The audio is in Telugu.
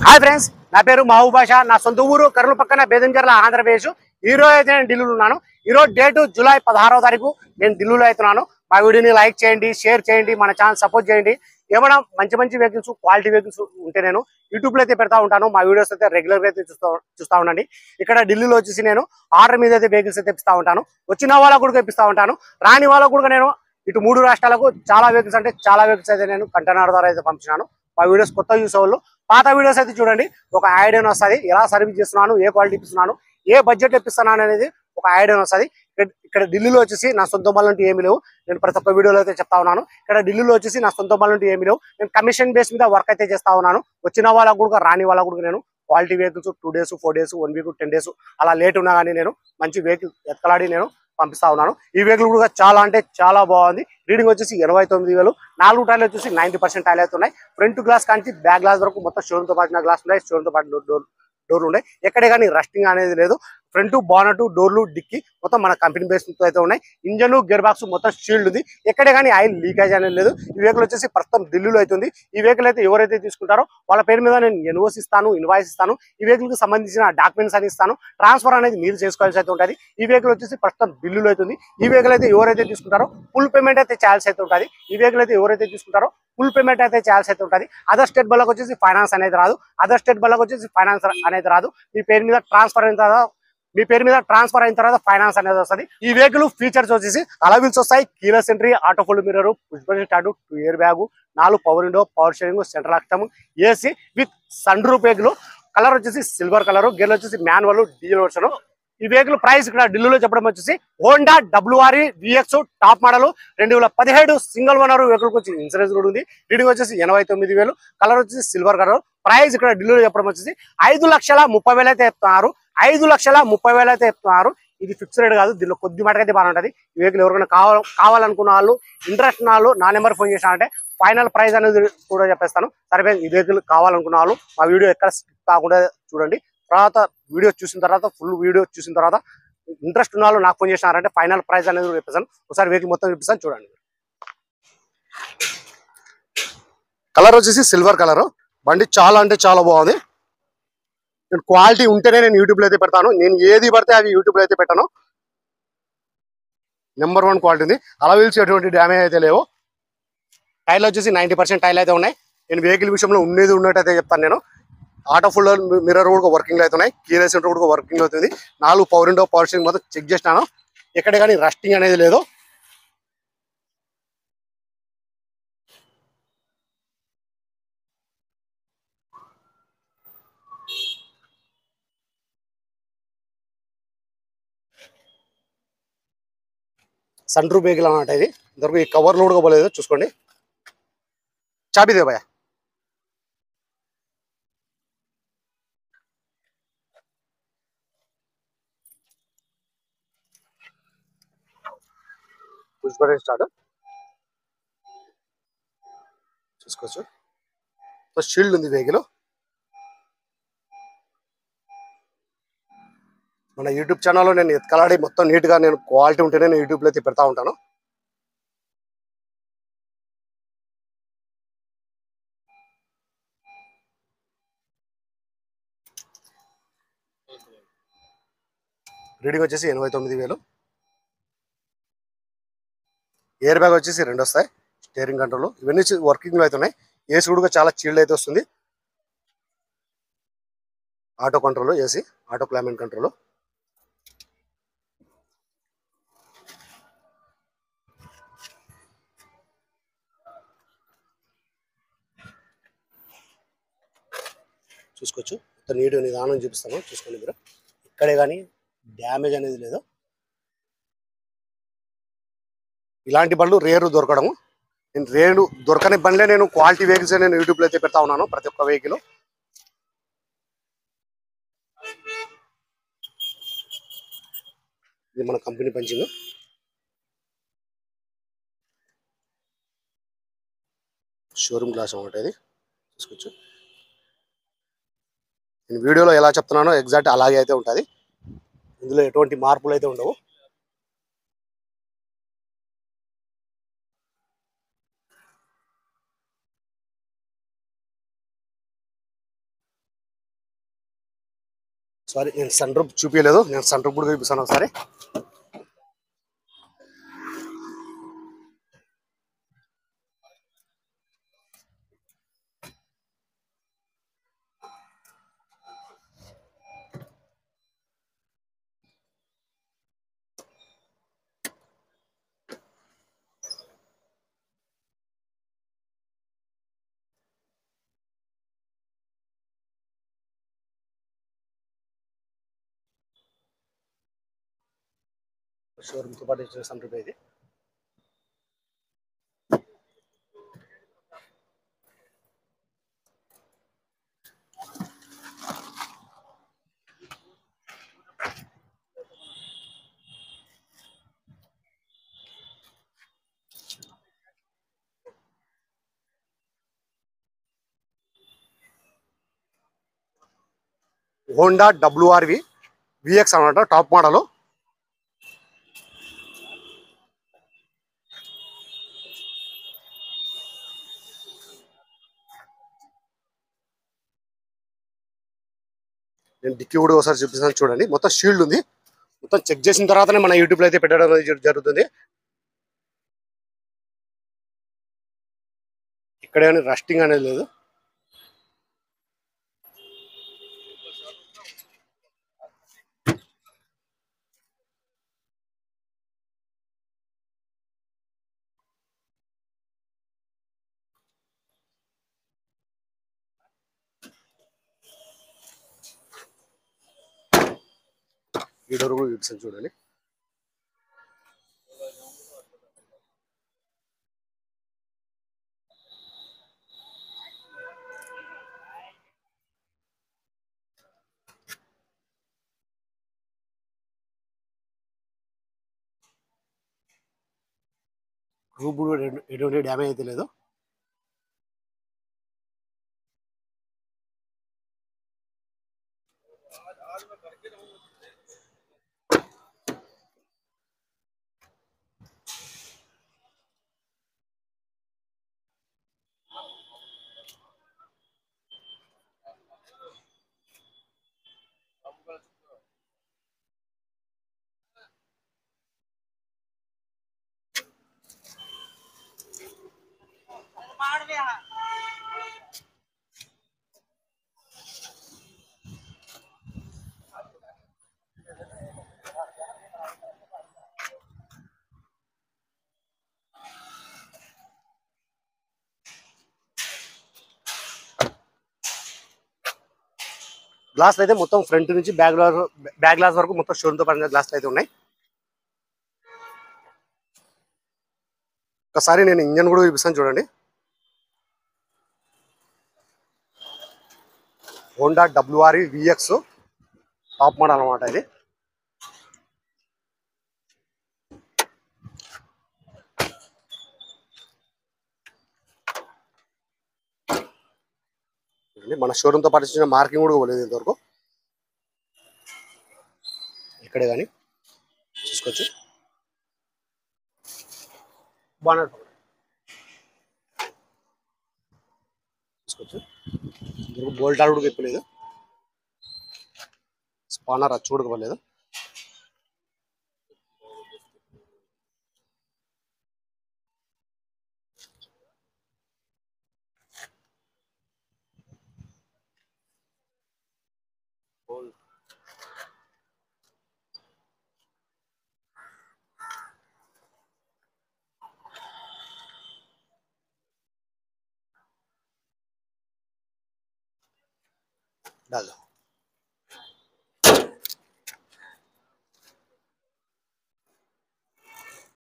హాయ్ ఫ్రెండ్స్, నా పేరు మహబూబ్ బాషా. నా సొంత ఊరు కర్నూలు పక్కన బేదంచెర్ల, ఆంధ్రప్రదేశ్. ఈ రోజు అయితే నేను ఢిల్లీలో ఉన్నాను. ఈ రోజు డేటు జూలై 16వ తారీఖు. నేను ఢిల్లీలో అవుతున్నాను. మా వీడియోని లైక్ చేయండి, షేర్ చేయండి, మన ఛానల్ సపోర్ట్ చేయండి. ఏమైనా మంచి మంచి వెహికల్స్, క్వాలిటీ వెహికల్స్ ఉంటే నేను యూట్యూబ్లో అయితే పెడతా ఉంటాను. మా వీడియోస్ అయితే రెగ్యులర్గా అయితే చూస్తూ ఉండండి. ఇక్కడ ఢిల్లీలో వచ్చేసి నేను ఆర్డర్ మీద అయితే వెహికల్స్ అయితే ఇప్పిస్తూ ఉంటాను. వచ్చిన వాళ్ళకు కూడా ఇప్పిస్తూ ఉంటాను, రాని వాళ్ళకు కూడా నేను ఇటు 3 రాష్ట్రాలకు చాలా వెహికల్స్ అంటే చాలా వెహికల్స్ అయితే నేను కంటైనర్ ద్వారా అయితే పంపించినాను. మా వీడియోస్ కొత్త చూసే వాళ్ళు పాత వీడియోస్ అయితే చూడండి, ఒక ఐడియా వస్తుంది. ఎలా సర్వీస్ చేస్తున్నాను, ఏ క్వాలిటీ ఇప్పిస్తున్నాను, ఏ బడ్జెట్ ఇప్పిస్తున్నాను అనేది ఒక ఐడియా వస్తుంది. ఇక్కడ ఢిల్లీలో వచ్చేసి నా సొంత మళ్ళంటూ ఏమి లేవు. నేను ప్రతి ఒక్క వీడియోలో అయితే చెప్తా ఉన్నాను. ఇక్కడ ఢిల్లీలో వచ్చేసి నా సొంత మళ్ళంటూ ఏమి లేవు. నేను కమిషన్ బేస్ మీద వర్క్ అయితే చేస్తా ఉన్నాను. వచ్చిన వాళ్ళకు కూడా రాని వాళ్ళకు కూడా నేను quality vehicles 2 days 4 days 1 week 10 days అలా లేట్ ఉన్నా కానీ నేను మంచి వెహికల్ ఎత్కలాడి నేను పంపిస్తా ఉన్నాను. ఈ వెహికల్ కూడా చాలా అంటే చాలా బాగుంది. రీడింగ్ వచ్చేసి 89,000. 4 టైర్లు వచ్చేసి 90% టైర్లు అయితే ఉన్నాయి. ఫ్రంట్ గ్లాస్ కానీ బ్యాక్ గ్లాస్ వరకు మొత్తం షోరూమ్తో పాటు గ్లాస్ ఉన్నాయి. షోరూమ్తో పాటు డోర్లు ఉన్నాయి. ఎక్కడే కానీ రస్టింగ్ అనేది లేదు. ఫ్రంట్ బానట్, డోర్లు, డిక్కి మొత్తం మన కంపెనీ బేస్ అయితే ఉన్నాయి. ఇంజన్, గేర్ బాక్స్ మొత్తం షీల్డ్ ఉంది. ఎక్కడే కానీ ఆయిల్ లీకేజ్ అనేది లేదు. ఈ వెహికల్ వచ్చేసి ప్రస్తుతం ఢిల్లీలో అవుతుంది. ఈ వెహికల్ అయితే ఎవరైతే తీసుకుంటారో వాళ్ళ పేరు మీద నేను ఎన్ఓసి ఇస్తాను, ఇన్వాయిస్ ఇస్తాను. ఈ వెహికల్ కి సంబంధించిన డాక్యుమెంట్స్ అని ఇస్తాను. ట్రాన్స్ఫర్ అనేది మీరు చేసుకోవాల్సి అయితే ఉంటుంది. ఈ వెహికల్ వచ్చేసి ప్రస్తుతం ఢిల్లీలో అవుతుంది. ఈ వెహికల్ అయితే ఎవరైతే తీసుకుంటారో ఫుల్ పేమెంట్ అయితే చేయాల్సి అయితే ఉంటుంది. ఈ వెహికల్ అయితే ఎవరైతే తీసుకుంటారో ఫుల్ పేమెంట్ అయితే చేయాల్సి అయితే ఉంటుంది. అదర్ స్టేట్ బళ్ళకి వచ్చేసి ఫైనాన్స్ అనేది రాదు. అదర్ స్టేట్ బళ్ళకి వచ్చేసి ఫైనాన్స్ అనేది రాదు. మీ పేరు మీద ట్రాన్స్ఫర్ అయిన తర్వాత ఫైనాన్స్ అనేది వస్తుంది. ఈ వెహికల్ ఫీచర్స్ వచ్చేసి అలవిల్స్ వస్తాయి, keyless entry, auto full mirror, push button start, 2 airbag, 4 power window, power steering, central lock, AC with sunroof. Vehicle colour వచ్చేసి సిల్వర్ కలర్, గేర్ వచ్చేసి మాన్యువల్ డీజిల్ వర్షన్. ఈ వెహికల్ ప్రైస్ ఇక్కడ ఢిల్లీలో చెప్పడం వచ్చేసి Honda WRV VX top model 2017 single owner vehicle వచ్చి ఇన్సూరెన్స్ కూడా ఉంది. రీడింగ్ వచ్చేసి 89,000. కలర్ వచ్చేసి సిల్వర్ కలర్. ప్రైస్ ఇక్కడ ఢిల్లీలో చెప్పడం వచ్చేసి 5,30,000 అయితే చెప్తున్నారు. 5,30,000 అయితే చెప్తున్నారు. ఇది ఫిక్స్ రేట్ కాదు, దీనిలో కొద్ది మటుకు అయితే బాగుంటుంది. ఈ వెహికల్ ఎవరికైనా కావాలనుకున్న వాళ్ళు, ఇంట్రెస్ట్ ఉన్న వాళ్ళు నా నెంబర్ ఫోన్ చేసినారంటే ఫైనల్ ప్రైస్ అనేది కూడా చెప్పేస్తాను. సరే, ఈ వెహికల్ కావాలనుకున్న వాళ్ళు మా వీడియో ఎక్కడ స్కిప్ కాకుండా చూడండి. తర్వాత వీడియో చూసిన తర్వాత ఫుల్ వీడియో చూసిన తర్వాత ఇంట్రెస్ట్ ఉన్న వాళ్ళు నాకు ఫోన్ చేసినారంటే ఫైనల్ ప్రైస్ అనేది చెప్పేస్తాను. ఒకసారి వెహికల్ మొత్తం చూపిస్తాను చూడండి. కలర్ వచ్చేసి సిల్వర్ కలర్. బండి చాలా అంటే చాలా బాగుంది. నేను క్వాలిటీ ఉంటేనే నేను యూట్యూబ్లో అయితే పెడతాను. నేను ఏది పడితే అవి యూట్యూబ్లో అయితే పెట్టాను. నెంబర్ 1 క్వాలిటీ ఉంది. అలవిల్స్ ఎటువంటి డ్యామేజ్ అయితే లేవు. టైర్లు వచ్చేసి 90% టైర్లు అయితే ఉన్నాయి. నేను వెహికల్ విషయంలో ఉన్నట్టు అయితే చెప్తాను. నేను ఆటో ఫుల్ మిర్రర్ కూడా వర్కింగ్ అయితే ఉన్నాయి. కీలెస్ ఎంట్రీ కూడా వర్కింగ్ అవుతుంది. 4 పవర్ విండో, పవర్ స్టీరింగ్ మొత్తం చెక్ చేసినాను. ఎక్కడ కానీ రస్టింగ్ అనేది లేదు. సన్ రూఫ్ వెహికల్ అన్నమాట ఇది. ఇంతవరకు ఈ కవర్లు కూడా పోలేదు, చూసుకోండి. చాబీ దే భయ్యా. పుష్ బటన్ స్టార్ట్ చూసుకోవచ్చు. షీల్డ్ ఉంది వెహికల్. మన యూట్యూబ్ ఛానల్లో నేను ఎత్కలాడి మొత్తం నీట్గా నేను క్వాలిటీ ఉంటేనే నేను యూట్యూబ్లో అయితే పెడతా ఉంటాను. రీడింగ్ వచ్చేసి 89,000. ఎయిర్ బ్యాగ్ వచ్చేసి 2 వస్తాయి. స్టీరింగ్ కంట్రోల్ ఇవన్నీ వర్కింగ్లో అయితే ఉన్నాయి. ఏసీ కూడా చాలా చీల్డ్ అయితే వస్తుంది. Auto control, AC auto climate control. చూసుకోవచ్చు. మొత్తం నీట్ నిదానం చూపిస్తాను, చూసుకోండి మీరు. ఇక్కడే కానీ డ్యామేజ్ అనేది లేదు. ఇలాంటి బండ్లు రేరు దొరకడము. నేను రేరు దొరకని బండ్లే నేను క్వాలిటీ వెహికల్స్ నేను యూట్యూబ్లో అయితే పెడతా ఉన్నాను. ప్రతి ఒక్క వెహికల్ ఇది మన కంపెనీ పంచింగ్. షోరూమ్ గ్లాస్ అన్నమాట ఇది, చూసుకోవచ్చు. నేను వీడియోలో ఎలా చెప్తున్నానో ఎగ్జాక్ట్ అలాగే అయితే ఉంటుంది. ఇందులో ఎటువంటి మార్పులు అయితే ఉండవు. సారీ, నేను సన్ రూప్ చూపించలేదు, నేను సన్ రూప్ కూడా చూపిస్తాను ఒకసారి. షోరూమ్తో పాటు ఇచ్చిన సన్ రూప్ ఇది. హోండా WRV VX అనమాట, టాప్ మోడల్. నేను డిక్కీ కూడా ఒకసారి చూపిస్తాను చూడండి. మొత్తం షీల్డ్ ఉంది. మొత్తం చెక్ చేసిన తర్వాతనే మన యూట్యూబ్లో అయితే పెట్టడం అనేది జరుగుతుంది. ఇక్కడ కానీ రస్టింగ్ అనేది లేదు. ఈ డోర్ కూడా చూపిస్తాను చూడండి. రూప్ కూడా ఎటువంటి డ్యామేజ్ అయితే లేదు. గ్లాస్ అయితే మొత్తం ఫ్రంట్ నుంచి బ్యాక్ గ్లాస్ వరకు మొత్తం షోరూమ్ తో పడిన గ్లాస్ అయితే ఉన్నాయి. ఒకసారి నేను ఇంజన్ కూడా చూపిస్తాను చూడండి. Honda WRV VX top model అనమాట ఇది. మన షోరూమ్ తో పాటు ఇచ్చిన మార్కింగ్ కూడా పోలేదు ఇంతవరకు. ఇక్కడే కానీ చూసుకోవచ్చు. బాగున్నట్టు చూసుకోవచ్చు. బోల్ట్ ఆడు కూడా చెప్పలేదు, స్పానర్ అచ్చు కూడా ఇవ్వలేదు. डाल दो।